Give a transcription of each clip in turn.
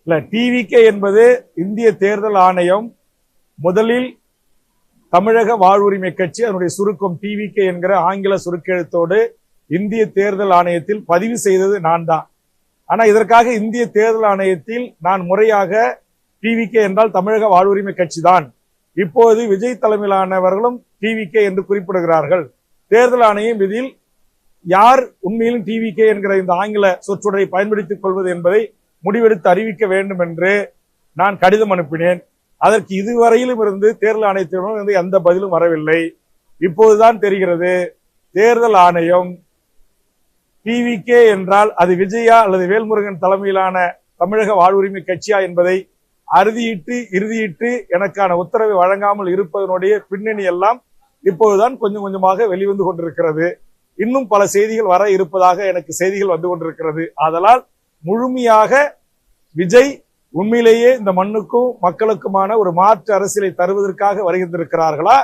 இல்ல, டிவிகே என்பது இந்திய தேர்தல் ஆணையம் முதலில் தமிழக வாழ்வுரிமை கட்சி, அதனுடைய சுருக்கம் டிவிகே என்கிற ஆங்கில சுருக்கெழுத்தோடு இந்திய தேர்தல் ஆணையத்தில் பதிவு செய்தது நான் தான். ஆனா இதற்காக இந்திய தேர்தல் ஆணையத்தில் நான் முறையாக டிவிகே என்றால் தமிழக வாழ்வுரிமை கட்சி தான், இப்போது விஜய் தலைமையிலானவர்களும் டிவிகே என்று குறிப்பிடுகிறார்கள், தேர்தல் ஆணையம் இதில் யார் உண்மையிலும் டிவிகே என்கிற இந்த ஆங்கில சொற்றொடரை பயன்படுத்திக் கொள்வது என்பதை முடிவெடுத்து அறிவிக்க வேண்டும் என்று நான் கடிதம் அனுப்பினேன். அதற்கு இதுவரையிலும் இருந்து தேர்தல் ஆணையத்திடம் எந்த பதிலும் வரவில்லை. இப்போதுதான் தெரிகிறது தேர்தல் ஆணையம் டிவிகே என்றால் அது விஜயா அல்லது வேல்முருகன் தலைமையிலான தமிழக வாழ்வுரிமை கட்சியா என்பதை இறுதியிட்டு எனக்கான உத்தரவை வழங்காமல் இருப்பதனுடைய பின்னணி எல்லாம் இப்போதுதான் கொஞ்சம் கொஞ்சமாக வெளிவந்து கொண்டிருக்கிறது. இன்னும் பல செய்திகள் வர இருப்பதாக எனக்கு செய்திகள் வந்து கொண்டிருக்கிறது. ஆதலால் முழுமையாக விஜய் உண்மையிலேயே இந்த மண்ணுக்கும் மக்களுக்குமான ஒரு மாற்று அரசியலை தருவதற்காக வருகின்றிருக்கிறார்களா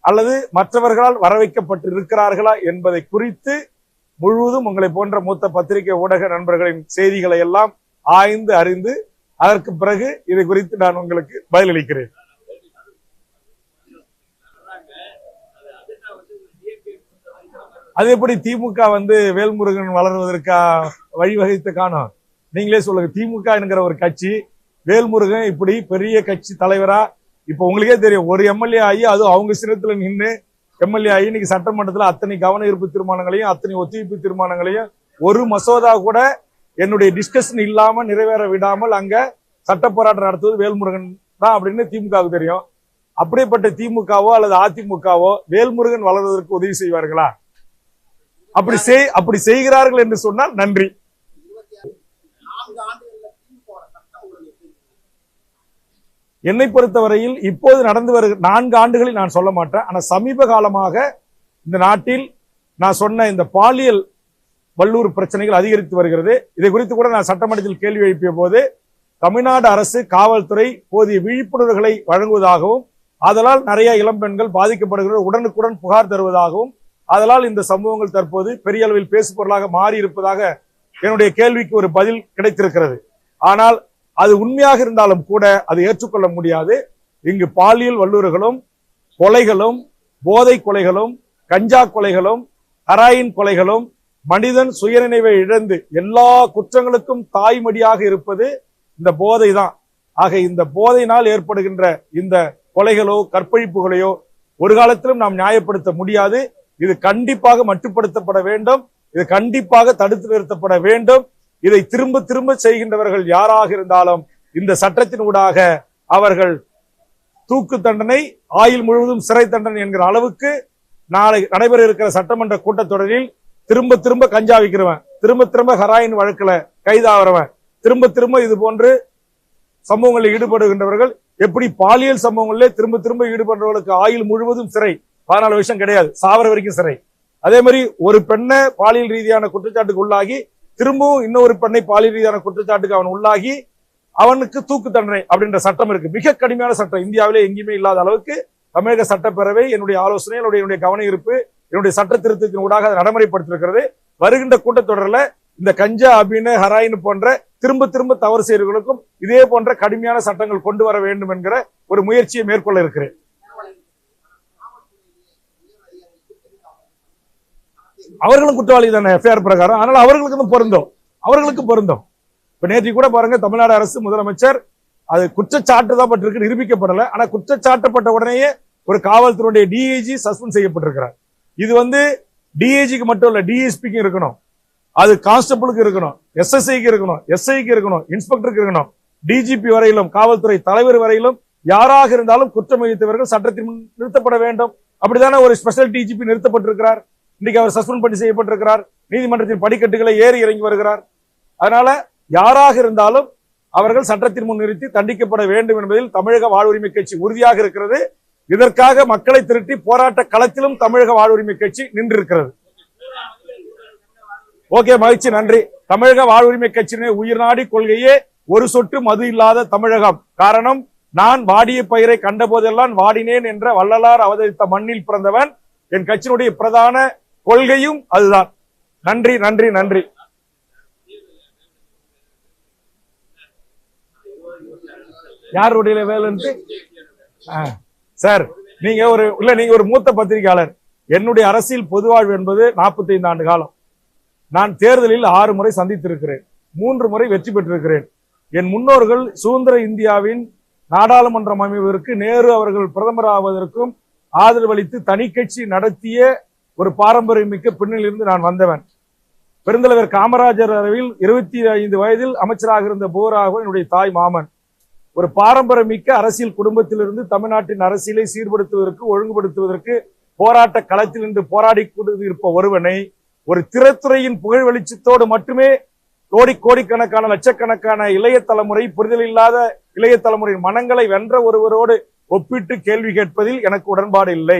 அல்லது மற்றவர்களால் வரவைக்கப்பட்டு இருக்கிறார்களா என்பதை குறித்து முழுவதும் உங்களை போன்ற மூத்த பத்திரிகை ஊடக நண்பர்களின் செய்திகளை எல்லாம் ஆய்ந்து அறிந்து அதற்கு பிறகு இதை குறித்து நான் உங்களுக்கு பதிலளிக்கிறேன். அது எப்படி திமுக வேல்முருகன் வளர்வதற்கா வழிவகைத்து காணும்? நீங்களே சொல்லுங்க. திமுக என்கிற ஒரு கட்சி, வேல்முருகன் இப்படி பெரிய கட்சி தலைவரா, இப்ப உங்களுக்கே தெரியும், ஒரு எம்எல்ஏ ஆகி அதுவும் அவங்க சின்னத்துல நின்று எம்எல்ஏ ஆகி இன்னைக்கு சட்டமன்றத்தில் அத்தனை கவன ஈர்ப்பு தீர்மானங்களையும் அத்தனை ஒத்திவைப்பு தீர்மானங்களையும் ஒரு மசோதா கூட என்னுடைய டிஸ்கஷன் இல்லாம நிறைவேற விடாமல் அங்க சட்ட போராட்டம் நடத்துவது வேல்முருகன் தான் அப்படின்னு திமுகவுக்கு தெரியும். அப்படிப்பட்ட திமுகவோ அல்லது அதிமுகவோ வேல்முருகன் வளர்வதற்கு உதவி செய்வார்களா? அப்படி செய்கிறார்கள் என்று சொன்னால் நன்றி. என்னை பொறுத்தவரையில் இப்போது நடந்து வருகிற 4 ஆண்டுகளில் நான் சொல்ல மாட்டேன். ஆனா சமீப காலமாக இந்த நாட்டில் நான் சொன்ன இந்த பாலியல் வல்லூர் பிரச்சனைகள் அதிகரித்து வருகிறது. இதை குறித்து கூட நான் சட்டமன்றத்தில் கேள்வி எழுப்பிய போது தமிழ்நாடு அரசு காவல்துறை போதிய விழிப்புணர்வுகளை வழங்குவதாகவும் அதனால் நிறைய இளம்பெண்கள் பாதிக்கப்படுகிற உடனுக்குடன் புகார் தருவதாகவும் அதனால் இந்த சம்பவங்கள் தற்போது பெரிய அளவில் பேசு பொருளாக மாறி இருப்பதாக என்னுடைய கேள்விக்கு ஒரு பதில் கிடைத்திருக்கிறது. ஆனால் அது உண்மையாக இருந்தாலும் கூட அது ஏற்றுக்கொள்ள முடியாது. இங்கு பாலியல் வல்லூறுகளும் கொலைகளும் போதை கொலைகளும் கஞ்சா கொலைகளும் ஹெராயின் கொலைகளும் மனிதன் சுயநினைவை இழந்து எல்லா குற்றங்களுக்கும் தாய்மடியாக இருப்பது இந்த போதை தான். ஆக இந்த போதையினால் ஏற்படுகின்ற இந்த கொலைகளோ கற்பழிப்புகளையோ ஒரு காலத்திலும் நாம் நியாயப்படுத்த முடியாது. இது கண்டிப்பாக மட்டுப்படுத்தப்பட வேண்டும். இது கண்டிப்பாக தடுத்து நிறுத்தப்பட வேண்டும். இதை திரும்ப திரும்ப செய்கின்றவர்கள் யாராக இருந்தாலும் இந்த சட்டத்தின் ஊடாக அவர்கள் தூக்கு தண்டனை, ஆயுள் முழுவதும் சிறை தண்டனை என்கிற அளவுக்கு நாளை நடைபெற இருக்கிற சட்டமன்ற கூட்டத்தொடரில் திரும்ப திரும்ப கஞ்சா விற்கிறவன், திரும்ப திரும்ப ஹெராயின் வழக்குல கைதாகிறவன், திரும்ப திரும்ப இது போன்று சம்பவங்களில் ஈடுபடுகின்றவர்கள் எப்படி பாலியல் சம்பவங்களிலே திரும்ப திரும்ப ஈடுபடுறவர்களுக்கு ஆயுள் முழுவதும் சிறை, 14 வருஷம் கிடையாது, சாவர வரைக்கும் சிறை. அதே மாதிரி ஒரு பெண்ணை பாலியல் ரீதியான குற்றச்சாட்டுக்கு உள்ளாகி திரும்பவும் இன்னொரு பெண்ணை பாலியல் ரீதியான குற்றச்சாட்டுக்கு அவன் உள்ளாகி அவனுக்கு தூக்கு தண்டனை அப்படின்ற சட்டம் இருக்கு. மிக கடுமையான சட்டம், இந்தியாவிலே எங்கேயுமே இல்லாத அளவுக்கு தமிழக சட்டப்பேரவை என்னுடைய ஆலோசனை, என்னுடைய கவன ஈர்ப்பு, என்னுடைய சட்ட திருத்தத்தின் ஊடாக அதை நடைமுறைப்படுத்திருக்கிறது. வருகின்ற கூட்டத்தொடரில் இந்த கஞ்சா, அபின், ஹெராயின் போன்ற திரும்ப திரும்ப தவறு செய்வர்களுக்கும் இதே போன்ற கடுமையான சட்டங்கள் கொண்டு வர வேண்டும் என்கிற ஒரு முயற்சியை மேற்கொள்ள இருக்கிறேன். அவர்களும் குற்றவாளி தானே எஃப்ஐஆர் பிரகாரம், அதனால அவர்களுக்கு பொருந்தும். இப்ப நேற்று கூட பாருங்க, தமிழ்நாடு அரசு முதலமைச்சர் அது குற்றச்சாட்டு தான் பட்டிருக்கு, நிரூபிக்கப்படல. ஆனா குற்றச்சாட்டப்பட்ட உடனேயே ஒரு காவல்துறையுடைய டிஐஜி சஸ்பெண்ட் செய்யப்பட்டிருக்கிறார். இது டிஐஜிக்கு மட்டும் இல்ல, டிஎஸ்பிக்கு இருக்கணும், அது கான்ஸ்டபிளுக்கு இருக்கணும், எஸ்எஸ்ஐக்கு இருக்கணும், எஸ்ஐக்கு இருக்கணும், இன்ஸ்பெக்டருக்கு இருக்கணும், டிஜிபி வரையிலும் காவல்துறை தலைவர் வரையிலும் யாராக இருந்தாலும் குற்றம் இழைத்தவர்கள் சட்டத்தின் நிறுத்தப்பட வேண்டும். அப்படித்தானே ஒரு ஸ்பெஷல் டிஜிபி நிறுத்தப்பட்டிருக்கிறார். இன்னைக்கு அவர் சஸ்பெண்ட் பண்ணி செய்யப்பட்டிருக்கிறார். நீதிமன்றத்தின் படிக்கட்டுகளை ஏறி இறங்கி வருகிறார். அதனால யாராக இருந்தாலும் அவர்கள் சட்டத்தின் முன் நிறுத்தி தண்டிக்கப்பட வேண்டும் என்பதில் தமிழக வாழ்வுரிமை கட்சி உறுதியாக இருக்கிறது. இதற்காக மக்களை திரட்டி போராட்ட களத்திலும் தமிழக வாழ்வுரிமை கட்சி நின்றிருக்கிறது. ஓகே, மகிழ்ச்சி, நன்றி. தமிழக வாழ்வுரிமை கட்சியினுடைய உயிர்நாடி கொள்கையே ஒரு சொட்டு மது இல்லாத தமிழகம். காரணம், நான் வாடிய பயிரை கண்ட போதெல்லாம் வாடினேன் என்ற வள்ளலார் அவதரித்த மண்ணில் பிறந்தவன். என் கட்சியினுடைய பிரதான கொள்கையும் அதுதான். நன்றி, நன்றி, நன்றி. யாருடைய வேலைன்ட்டு சார், நீங்க ஒரு மூத்த பத்திரிகையாளர். என்னுடைய அரசியல் பொதுவாழ்வு என்பது 45 ஆண்டு காலம். நான் தேர்தலில் 6 முறை சந்தித்திருக்கிறேன், 3 முறை வெற்றி பெற்றிருக்கிறேன். என் முன்னோர்கள் சுதந்திர இந்தியாவின் நாடாளுமன்றம் அமைவதற்கு, நேரு அவர்கள் பிரதமர் ஆவதற்கும் ஆதரவளித்து தனி கட்சி நடத்திய ஒரு பாரம்பரியமிக்க பின்னணியிலிருந்து நான் வந்தவன். பெருந்தலைவர் காமராஜர் அளவில் 25 வயதில் அமைச்சராக இருந்த போராக என்னுடைய தாய் மாமன். ஒரு பாரம்பரியமிக்க அரசியல் குடும்பத்திலிருந்து தமிழ்நாட்டின் அரசியலை சீர்படுத்துவதற்கு, ஒழுங்குபடுத்துவதற்கு போராட்ட களத்தில் நின்று போராடி கொண்டிருப்ப ஒருவனை ஒரு திரைத்துறையின் புகழ் வெளிச்சத்தோடு மட்டுமே கோடிக்கணக்கான லட்சக்கணக்கான இளைய தலைமுறை, புரிதல் இல்லாத இளைய தலைமுறையின் மனங்களை வென்ற ஒருவரோடு ஒப்பிட்டு கேள்வி கேட்பதில் எனக்கு உடன்பாடு இல்லை.